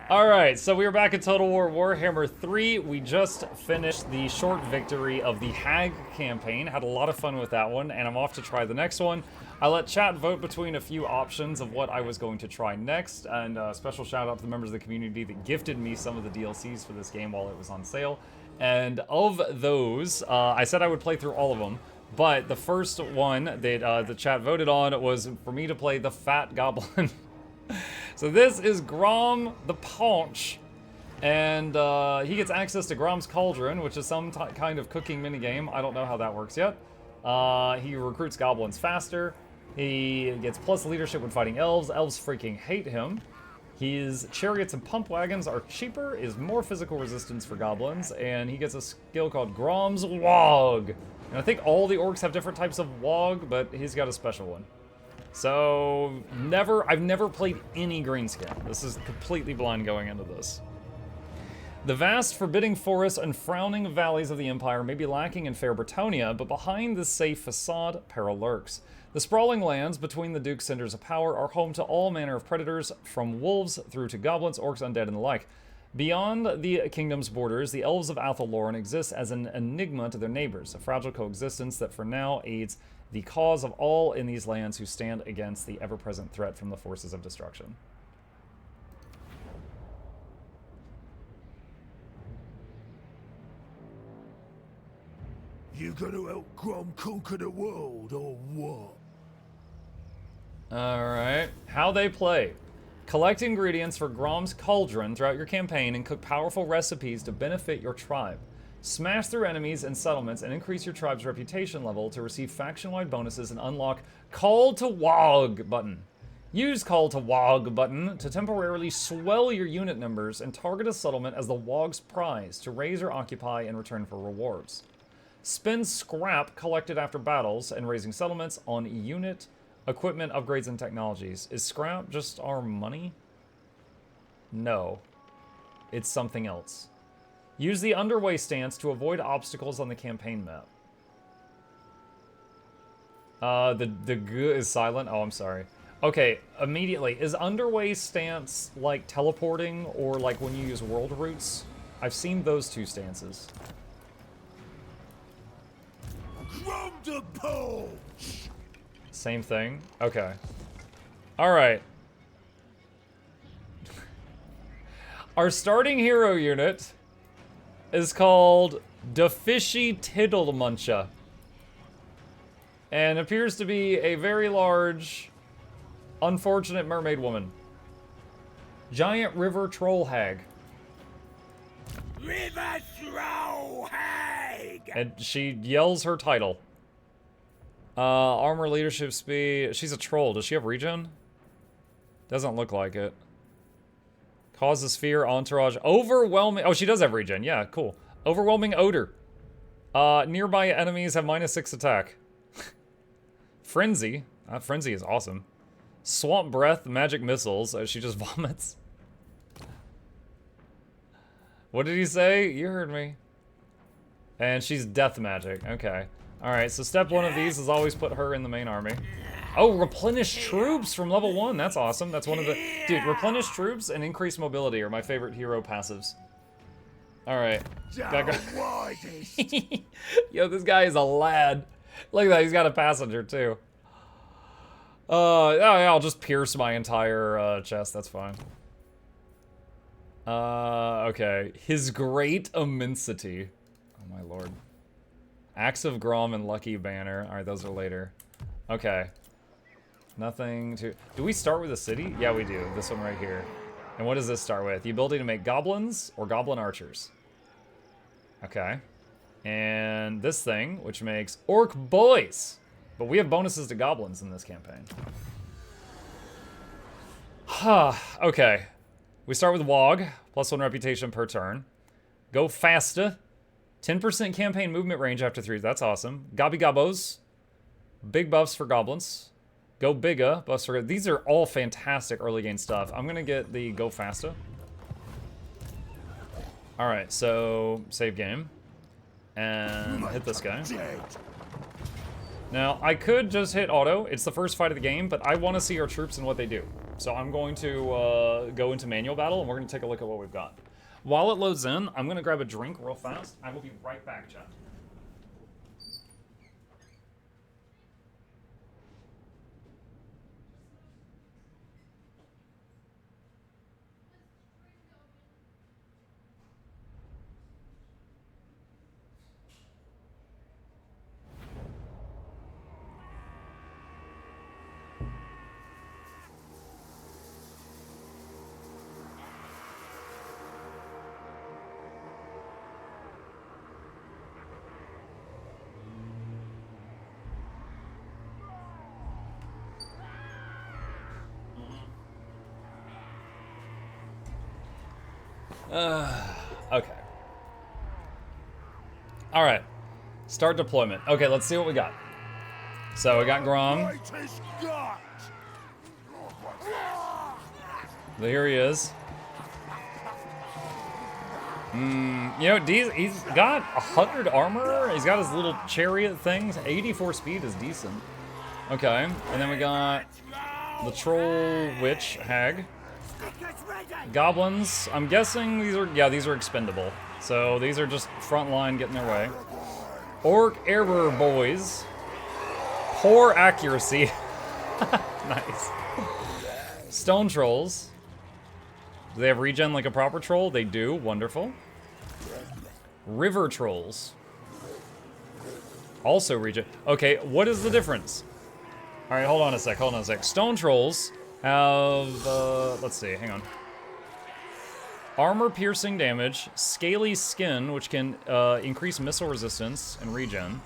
Alright, so we are back in Total War Warhammer 3. We just finished the short victory of the Hag campaign. Had a lot of fun with that one, and I'm off to try the next one. I let chat vote between a few options of what I was going to try next, and a special shout out to the members of the community that gifted me some of the DLCs for this game while it was on sale. And of those, I said I would play through all of them, but the first one that the chat voted on was for me to play the Fat Goblin. So this is Grom the Paunch, and he gets access to Grom's Cauldron, which is some kind of cooking minigame. I don't know how that works yet. He recruits goblins faster. He gets plus leadership when fighting elves. Elves freaking hate him. His chariots and pump wagons are cheaper, is more physical resistance for goblins, and he gets a skill called Grom's Wog. And I think all the orcs have different types of Wog, but he's got a special one. So, I've never played any greenskin. This is completely blind going into this. The vast, forbidding forests and frowning valleys of the Empire may be lacking in fair Bretonia, but behind this safe facade, peril lurks. The sprawling lands between the Duke's centers of power are home to all manner of predators, from wolves through to goblins, orcs, undead, and the like. Beyond the kingdom's borders, the elves of Athel-Loren exist as an enigma to their neighbors, a fragile coexistence that for now aids the cause of all in these lands who stand against the ever-present threat from the forces of destruction. You gonna help Grom conquer the world, or what? Alright. How they play. Collect ingredients for Grom's Cauldron throughout your campaign and cook powerful recipes to benefit your tribe. Smash through enemies and settlements and increase your tribe's reputation level to receive faction-wide bonuses and unlock Call to Wog button. Use Call to Wog button to temporarily swell your unit numbers and target a settlement as the Wog's prize to raise or occupy in return for rewards. Spend scrap collected after battles and raising settlements on unit, equipment, upgrades, and technologies. Is scrap just our money? No. It's something else. Use the underway stance to avoid obstacles on the campaign map. The G is silent? Oh, I'm sorry. Okay, immediately. Is underway stance like teleporting or like when you use world roots? I've seen those two stances. Grom the Paunch! Same thing? Okay. Alright. Our starting hero unit is called the Fishy Tiddlemuncha, and appears to be a very large, unfortunate mermaid woman. Giant river troll hag. River Troll Hag! And she yells her title. Armor, leadership, speed. She's a troll. Does she have regen? Doesn't look like it. Causes fear, entourage, overwhelming. Oh, she does have regen. Yeah, cool. Overwhelming odor. Nearby enemies have -6 attack. Frenzy. Frenzy is awesome. Swamp breath, magic missiles. She just vomits. What did he say? You heard me. And she's death magic. Okay. Alright, so step one of these is always put her in the main army. Oh, replenish troops from level 1. That's awesome. That's one of the... Dude, replenish troops and increase mobility are my favorite hero passives. Alright. Yo, this guy is a lad. Look at that, he's got a passenger too. Oh, yeah, I'll just pierce my entire chest, that's fine. Okay. His great immensity. Oh my lord. Axe of Grom and Lucky Banner. Alright, those are later. Okay. Nothing to... Do we start with a city? Yeah, we do. This one right here. And what does this start with? The ability to make goblins or goblin archers. Okay. And this thing, which makes orc boys. But we have bonuses to goblins in this campaign. Okay. We start with Wog. +1 reputation per turn. Go faster. 10% campaign movement range after 3. That's awesome. Gobby Gobbos. Big buffs for goblins. Go Bigga. Buffs for... These are all fantastic early game stuff. I'm going to get the Go Faster. Alright, so save game. And hit this guy. Now, I could just hit auto. It's the first fight of the game, but I want to see our troops and what they do. So I'm going to go into manual battle, and we're going to take a look at what we've got. While it loads in, I'm going to grab a drink real fast. I will be right back, chat. Okay. All right. Start deployment. Okay, let's see what we got. So we got Grom. Here he is. You know, he's got 100 armor. He's got his little chariot things. 84 speed is decent. Okay, and then we got the troll witch hag. Goblins, I'm guessing these are expendable. So these are just frontline getting their way. Orc error boys. Poor accuracy. Nice. Stone trolls. Do they have regen like a proper troll? They do, wonderful. River trolls. Also regen. Okay, what is the difference? All right, hold on a sec. Stone trolls have, let's see, hang on. Armor piercing damage, scaly skin, which can increase missile resistance and regen.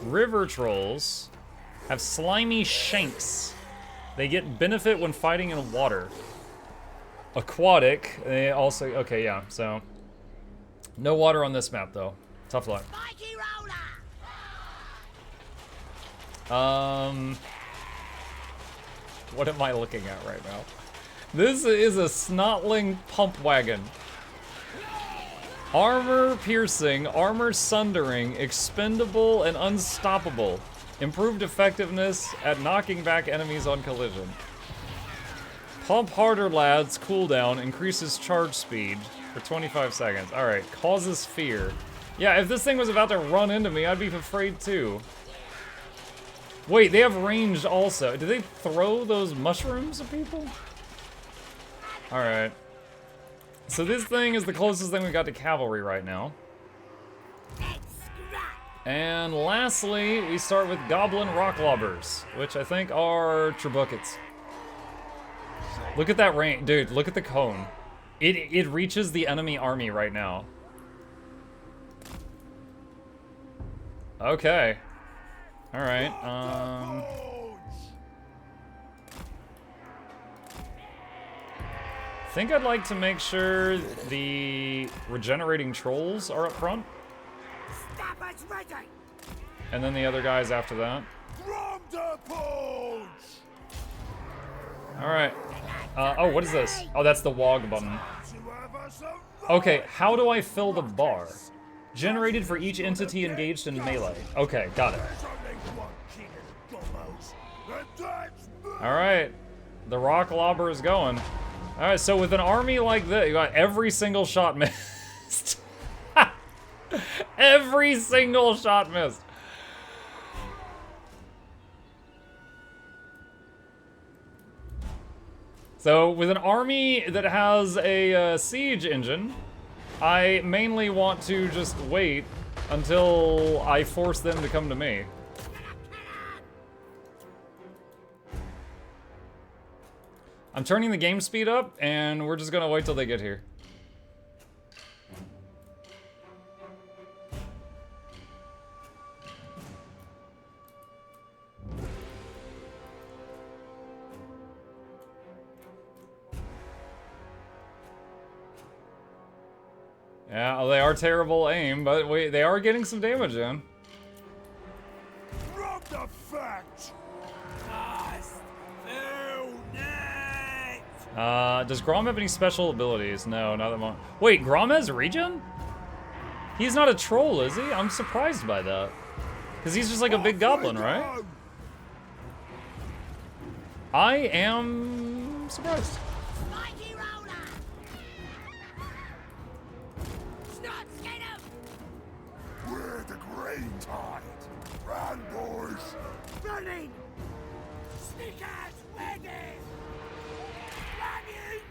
River trolls have slimy shanks. They get benefit when fighting in water. Aquatic, they also, okay, yeah, so. No water on this map, though. Tough luck. What am I looking at right now? This is a snotling pump wagon. Armor piercing, armor sundering, expendable and unstoppable. Improved effectiveness at knocking back enemies on collision. Pump harder, lads. Cooldown increases charge speed for 25 seconds. All right, causes fear. Yeah, if this thing was about to run into me, I'd be afraid too. Wait, they have ranged also. Do they throw those mushrooms at people? All right. So this thing is the closest thing we got to cavalry right now. And lastly, we start with goblin rock lobbers, which I think are trebuchets. Look at that range, dude. Look at the cone. It reaches the enemy army right now. Okay. All right. I think I'd like to make sure the regenerating trolls are up front. And then the other guys after that. Grom the Paunch! Alright. Oh, what is this? Oh, that's the WOG button. Okay, how do I fill the bar? Generated for each entity engaged in melee. Okay, got it. Alright. The rock lobber is going. Alright, so with an army like this, you got every single shot missed. Every single shot missed. So with an army that has a siege engine, I mainly want to just wait until I force them to come to me. I'm turning the game speed up, and we're just gonna wait till they get here. Yeah, well, they are terrible aim, but they are getting some damage in. From the fact. Does Grom have any special abilities? No, not that much. Wait, Grom has regen? He's not a troll, is he? I'm surprised by that. Because he's just like a big goblin, right? I am I'm surprised. Mikey roller! Snot, get him! We're the green tide. Run, boys. Running! Sneakers, ready! Running!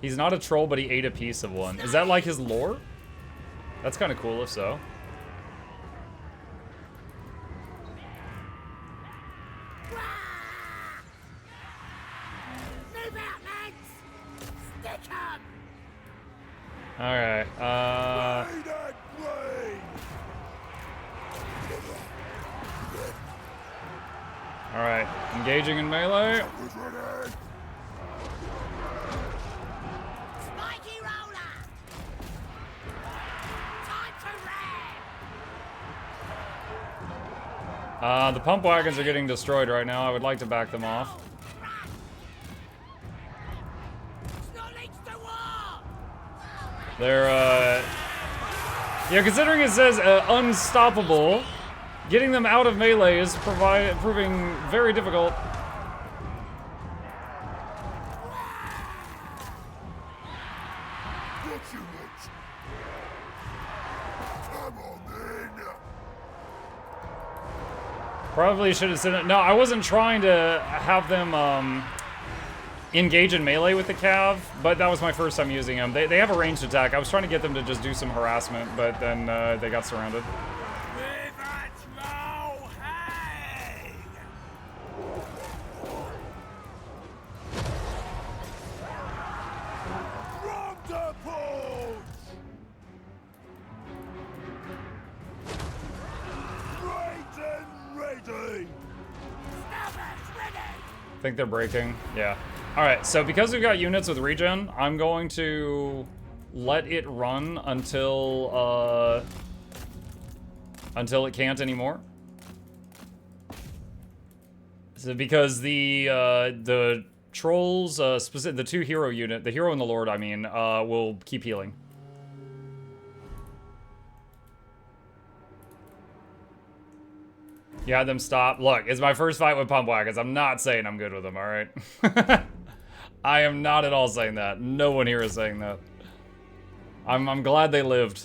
He's not a troll, but he ate a piece of one. Is that like his lore? That's kind of cool if so. Move out, lads! Stick 'em! Alright, Green and green. alright. Engaging in melee. Who's ready? Mikey roller! Time to ram! The pump wagons are getting destroyed right now. I would like to back them off. Snot leads to war! They're, yeah, considering it says unstoppable, getting them out of melee is proving very difficult. What you want? Come on, then. Probably should have said it. No, I wasn't trying to have them engage in melee with the cav, but that was my first time using them. They have a ranged attack. I was trying to get them to just do some harassment, but then they got surrounded. Grom the Paunch. Great and ready. Snappers, ready! I think they're breaking. Yeah. Alright, so because we've got units with regen, I'm going to let it run until it can't anymore. So because the trolls, the two hero unit, the hero and the lord, I mean, will keep healing. You had them stop. Look, it's my first fight with pump wagons. I'm not saying I'm good with them, alright? I am not at all saying that. No one here is saying that. I'm glad they lived.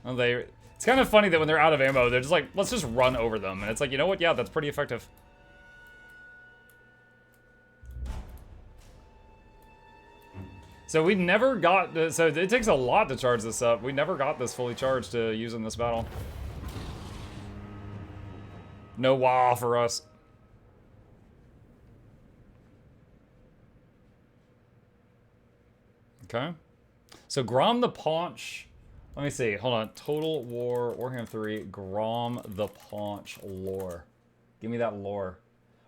Well, it's kind of funny that when they're out of ammo, they're just like, let's just run over them. And it's like, you know what? Yeah, that's pretty effective. So we never got, so it takes a lot to charge this up. We never got this fully charged to use in this battle. No wah for us. Okay. So Grom the Paunch, let me see, hold on. Total War, Warhammer 3, Grom the Paunch lore. Give me that lore.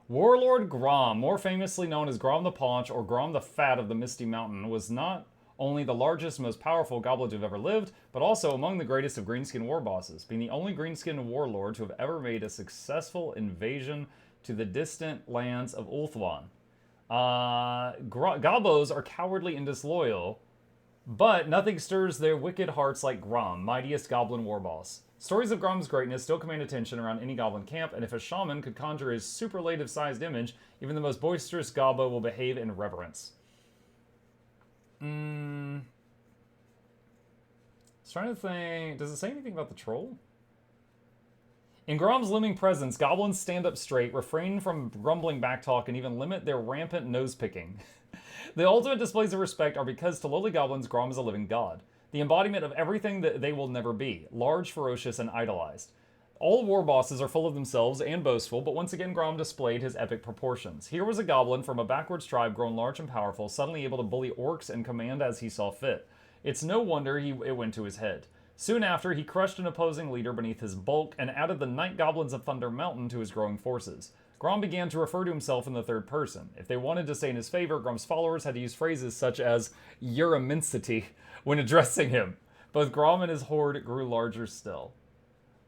Warlord Grom, more famously known as Grom the Paunch or Grom the Fat of the Misty Mountain, was not only the largest, most powerful goblin to have ever lived, but also among the greatest of greenskin war bosses, being the only greenskin warlord to have ever made a successful invasion to the distant lands of Ulthuan. Gobos are cowardly and disloyal, but nothing stirs their wicked hearts like Grom, mightiest goblin war boss. Stories of Grom's greatness still command attention around any goblin camp, and if a shaman could conjure his superlative-sized image, even the most boisterous gobbo will behave in reverence. I was trying to think, does it say anything about the troll? In Grom's looming presence, goblins stand up straight, refrain from grumbling backtalk, and even limit their rampant nose-picking. The ultimate displays of respect are because to lowly goblins, Grom is a living god. The embodiment of everything that they will never be. Large, ferocious, and idolized. All war bosses are full of themselves and boastful, but once again Grom displayed his epic proportions. Here was a goblin from a backwards tribe grown large and powerful, suddenly able to bully orcs and command as he saw fit. It's no wonder it went to his head. Soon after, he crushed an opposing leader beneath his bulk and added the Night Goblins of Thunder Mountain to his growing forces. Grom began to refer to himself in the third person. If they wanted to say in his favor, Grom's followers had to use phrases such as "your immensity" when addressing him. Both Grom and his horde grew larger still.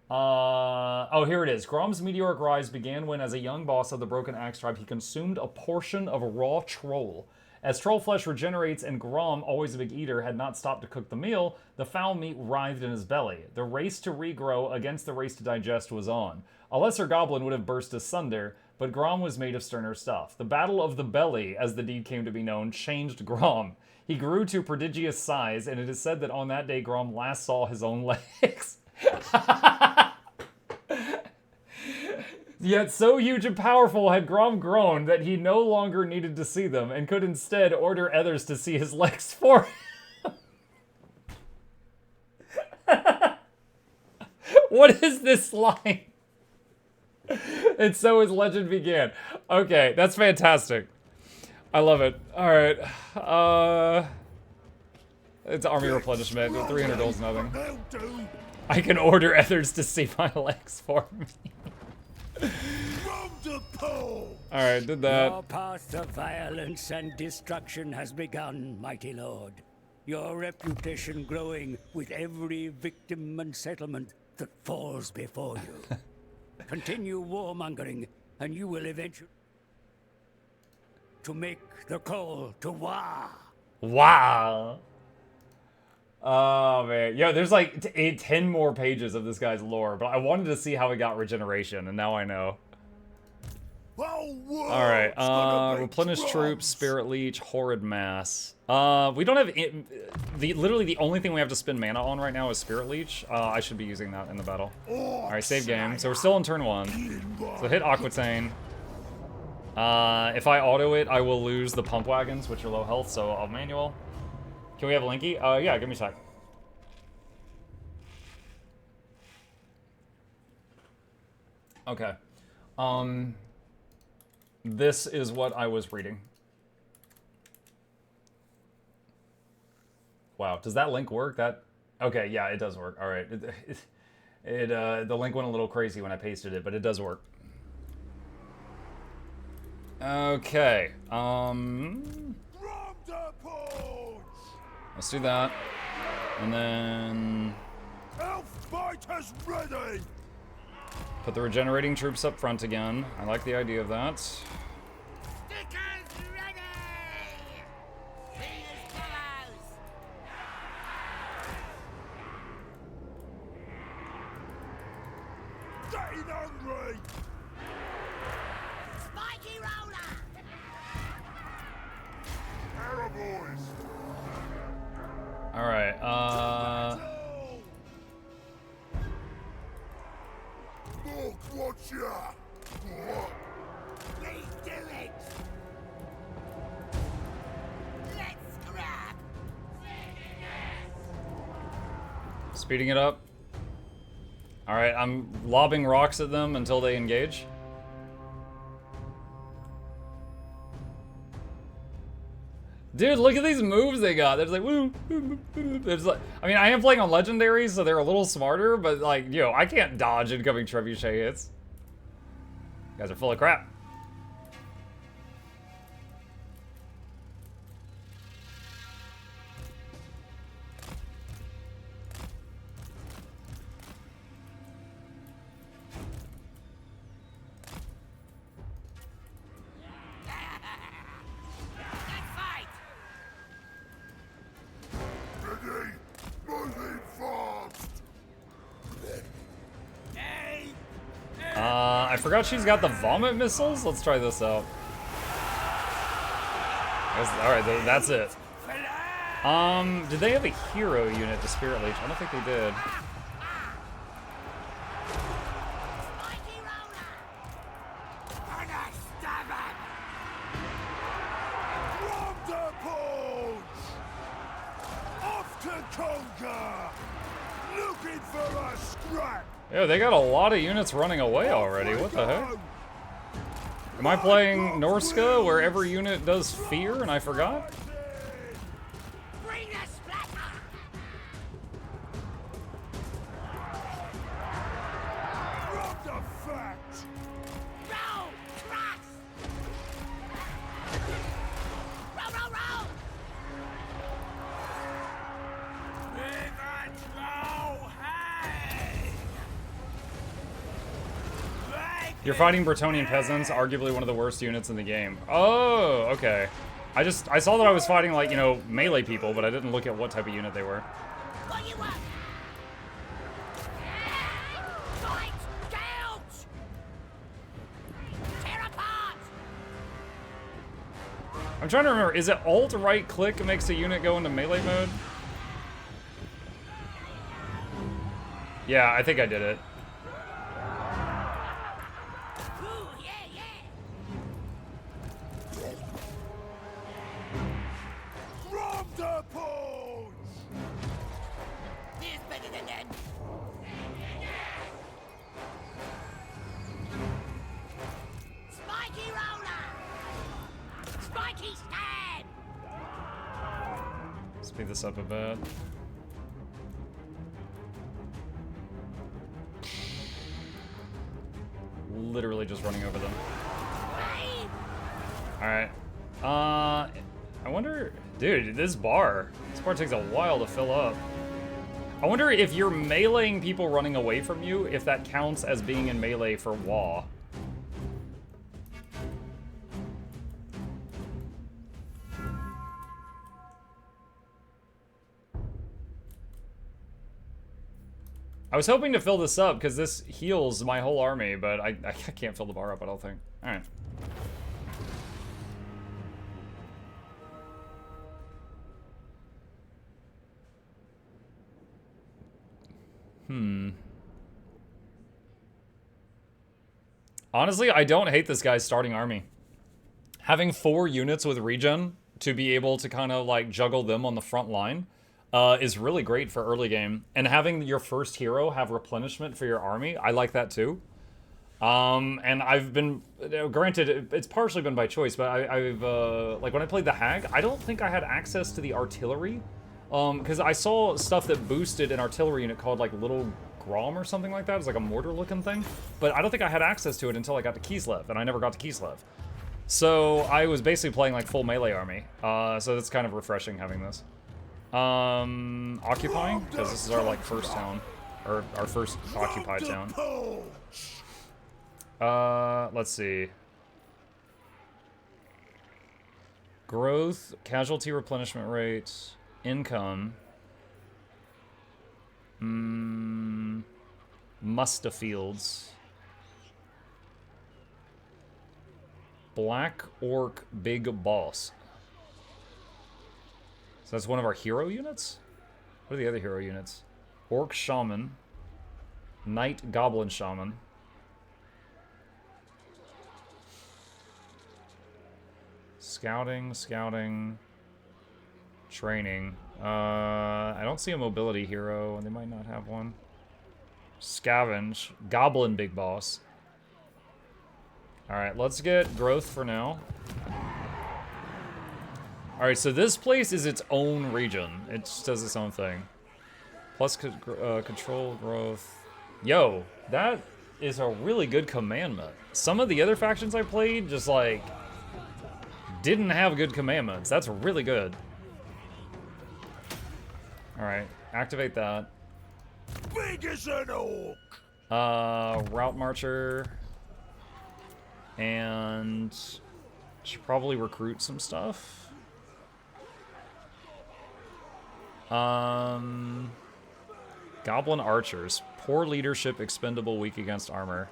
Oh, here it is. Grom's meteoric rise began when, as a young boss of the Broken Axe tribe, he consumed a portion of raw troll. As troll flesh regenerates and Grom, always a big eater, had not stopped to cook the meal, the foul meat writhed in his belly. The race to regrow against the race to digest was on. A lesser goblin would have burst asunder, but Grom was made of sterner stuff. The Battle of the Belly, as the deed came to be known, changed Grom. He grew to prodigious size, and it is said that on that day Grom last saw his own legs. Yet so huge and powerful had Grom grown that he no longer needed to see them, and could instead order others to see his legs for him. What is this line? And so his legend began. Okay, that's fantastic. I love it. Alright. It's army replenishment. 300 gold's nothing. I can order others to see my legs for me. Grom the Paunch! Alright, did that. Your path of violence and destruction has begun, mighty lord. Your reputation growing with every victim and settlement that falls before you. Continue warmongering, and you will eventually to make the call to war. Wow. Oh, man. Yo, there's like 10 more pages of this guy's lore, but I wanted to see how he got regeneration, and now I know. Alright, replenish troops, spirit leech, horrid mass. We don't have literally the only thing we have to spend mana on right now is spirit leech. I should be using that in the battle. Alright, save game. So we're still on turn 1. So hit Aquitaine. If I auto it, I will lose the pump wagons, which are low health, so I'll manual. Can we have Linky? Yeah, give me a sec. Okay. This is what I was reading. Wow, does that link work? Okay, yeah, it does work. All right, the link went a little crazy when I pasted it, but it does work. Okay, Grom the Paunch! let's do that, and then Elf fighters ready! put the regenerating troops up front again. I like the idea of that. Stickers ready! See as follows. Getting hungry! Spiky roller! Arrow boys! All right, Look, watch ya! Please do it! Let's grab! speeding it up. All right, I'm lobbing rocks at them until they engage. Dude, look at these moves they got. They're just like, woo. They're just like, I mean, I am playing on legendaries, so they're a little smarter, but like, yo, I can't dodge incoming trebuchet hits. You guys are full of crap. Let's fight! Ready! Moving fast! I forgot she's got the vomit missiles. Let's try this out. All right, that's it. Did they have a hero unit to Spirit Leech? I don't think they did. Spiky roller! Gonna stab him! Grom the Paunch! Off to conquer! Looking for a scrap! Yeah, they got a lot of units running away already. What the heck? Am I playing Norska, where every unit does fear and I forgot? Bring the splatter! Grom the fact! Roll! Crash! Roll, roll, roll! You're fighting Bretonnian peasants, arguably one of the worst units in the game. Oh, okay. I saw that I was fighting, like, you know, melee people, but I didn't look at what type of unit they were. What you want? Fight! Gouge! Tear up I'm trying to remember, is it alt right click makes a unit go into melee mode? Yeah, I think I did it. Ooh, yeah, yeah. Grom the Paunch! This better than that. Spiky roller! Spiky stab! Speed this up a bit. Literally just running over them. Hey! Alright. I wonder... Dude, this bar takes a while to fill up. I wonder if you're meleeing people running away from you, if that counts as being in melee for WH. I was hoping to fill this up, because this heals my whole army, but I can't fill the bar up, I don't think. Alright. Honestly, I don't hate this guy's starting army. Having 4 units with regen to be able to kind of like juggle them on the front line is really great for early game. And having your first hero have replenishment for your army, I like that too. And I've been, granted, it's partially been by choice, but I've like when I played the Hag, I don't think I had access to the artillery. Because I saw stuff that boosted an artillery unit called like Little Grom or something like that. It's like a mortar-looking thing. But I don't think I had access to it until I got to Kislev, and I never got to Kislev. So I was basically playing like full melee army. So that's kind of refreshing having this. Occupying? Because this is our like first town. Or our first occupied town. Let's see. Growth, casualty replenishment rate, income. Musta Fields. Black Orc Big Boss. So that's one of our hero units? What are the other hero units? Orc Shaman. Knight Goblin Shaman. Scouting, scouting. Training. I don't see a mobility hero, and they might not have one. Scavenge. Goblin Big Boss. Alright, let's get growth for now. Alright, so this place is its own region. It just does its own thing. Plus control growth. Yo, that is a really good commandment. Some of the other factions I played just like didn't have good commandments. That's really good. Alright, activate that. Big as an oak! Route Marcher. And should probably recruit some stuff. Goblin Archers. Poor leadership, expendable, weak against armor.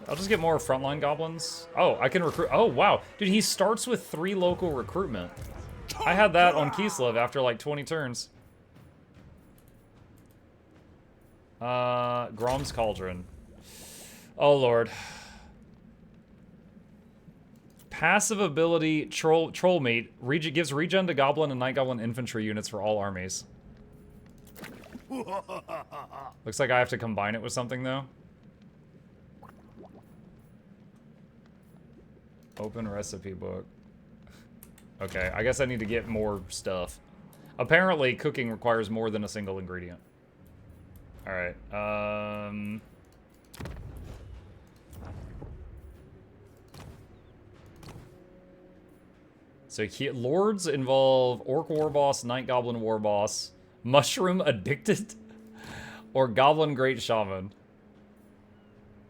I'll just get more frontline goblins. Oh, I can recruit. Oh, wow. Dude, he starts with 3 local recruitment. I had that on Kislev after like 20 turns. Grom's Cauldron. Oh, Lord. Passive ability, Troll Mate. Gives regen to Goblin and Night Goblin infantry units for all armies. Looks like I have to combine it with something, though. Open recipe book. Okay, I guess I need to get more stuff. Apparently, cooking requires more than a single ingredient. Alright, so Lords involve Orc Warboss, Night Goblin Warboss, Mushroom Addicted, or Goblin Great Shaman.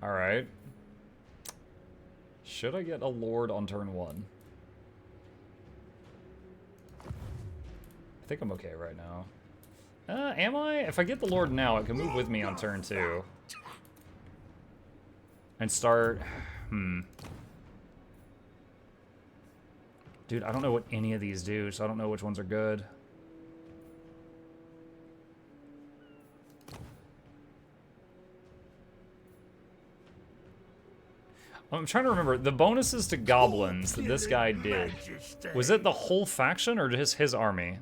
Alright. Should I get a Lord on turn 1? I think I'm okay right now. Am I? If I get the Lord now, it can move with me on turn 2. And start... Dude, I don't know what any of these do, so I don't know which ones are good. I'm trying to remember, the bonuses to goblins that this guy did, was it the whole faction or just his army?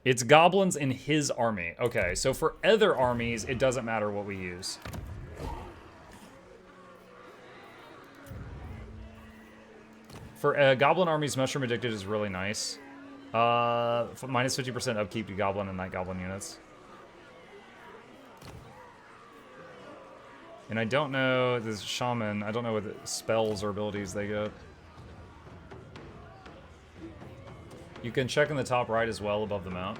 It's goblins in his army. Okay, so for other armies, it doesn't matter what we use. For goblin armies, Mushroom Addicted is really nice. Minus 50% upkeep to goblin and night goblin units. And I don't know, this shaman, I don't know what spells or abilities they get. You can check in the top right as well above the mount.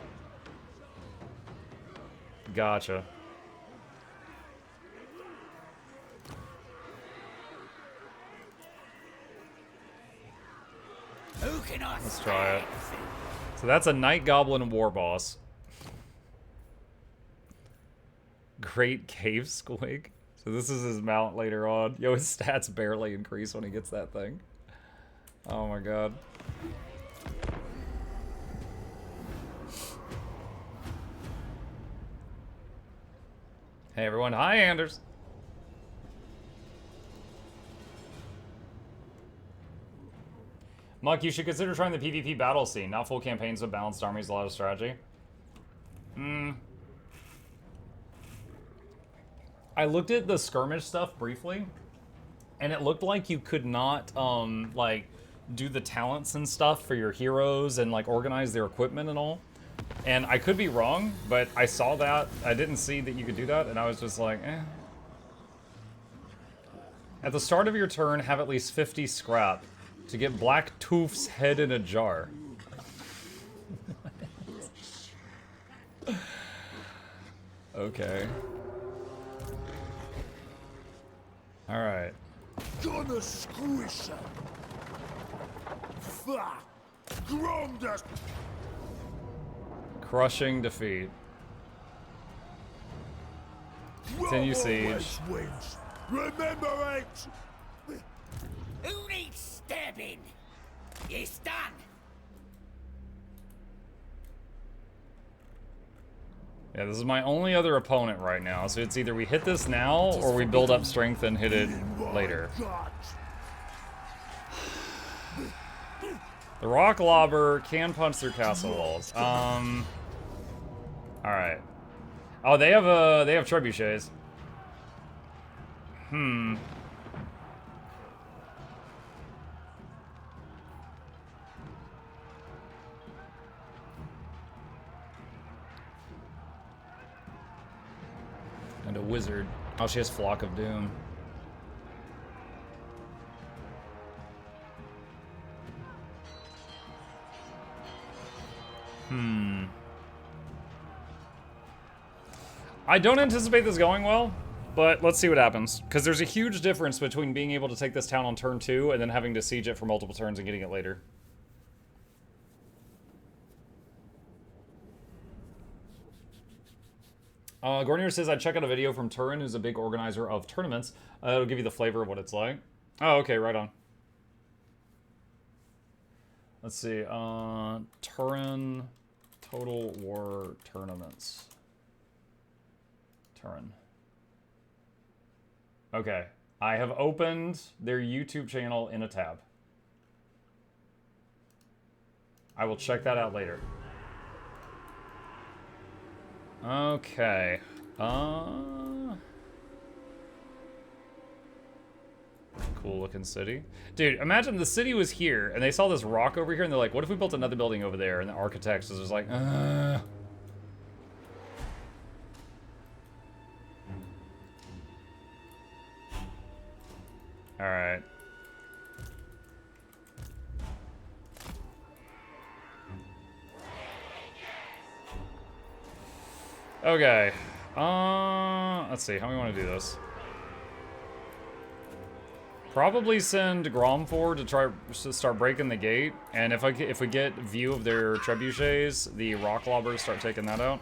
Gotcha. Who can I Let's try it. So that's a Night Goblin War Boss. Great Cave Squig. So this is his mount later on. Yo, his stats barely increase when he gets that thing. Oh my god. Hey everyone, hi Anders. Muck, you should consider trying the PvP battle scene. Not full campaigns, but balanced armies, a lot of strategy. I looked at the skirmish stuff briefly, and it looked like you could not, like, do the talents and stuff for your heroes and, like, organize their equipment and all. And I could be wrong, but I saw that. I didn't see that you could do that, and I was just like, eh. At the start of your turn, have at least 50 scrap to get Black Toof's head in a jar. Okay. Alright. Gonna squish him. Fuck. Grom the... Crushing defeat. Continue siege. always wins. Remember it. Who needs stabbing? It's done. Yeah, this is my only other opponent right now, so it's either we hit this now or we build up strength and hit it later. The rock lobber can punch through castle walls. Alright. Oh, they have trebuchets. And a wizard. Oh, she has Flock of Doom. I don't anticipate this going well, but let's see what happens. Because there's a huge difference between being able to take this town on turn 2 and then having to siege it for multiple turns and getting it later. Gornier says, I'd check out a video from Turin, who's a big organizer of tournaments. It'll give you the flavor of what it's like. Oh, okay, right on. Let's see. Turin Total War Tournaments. Turin. Okay. I have opened their YouTube channel in a tab. I will check that out later. Okay. Cool looking city. Dude, imagine the city was here and they saw this rock over here and they're like, what if we built another building over there? And the architects was just like, Alright. Okay. Let's see, how do we want to do this? Probably send Grom forward to try to start breaking the gate, and if we get view of their trebuchets, the rock lobbers start taking that out.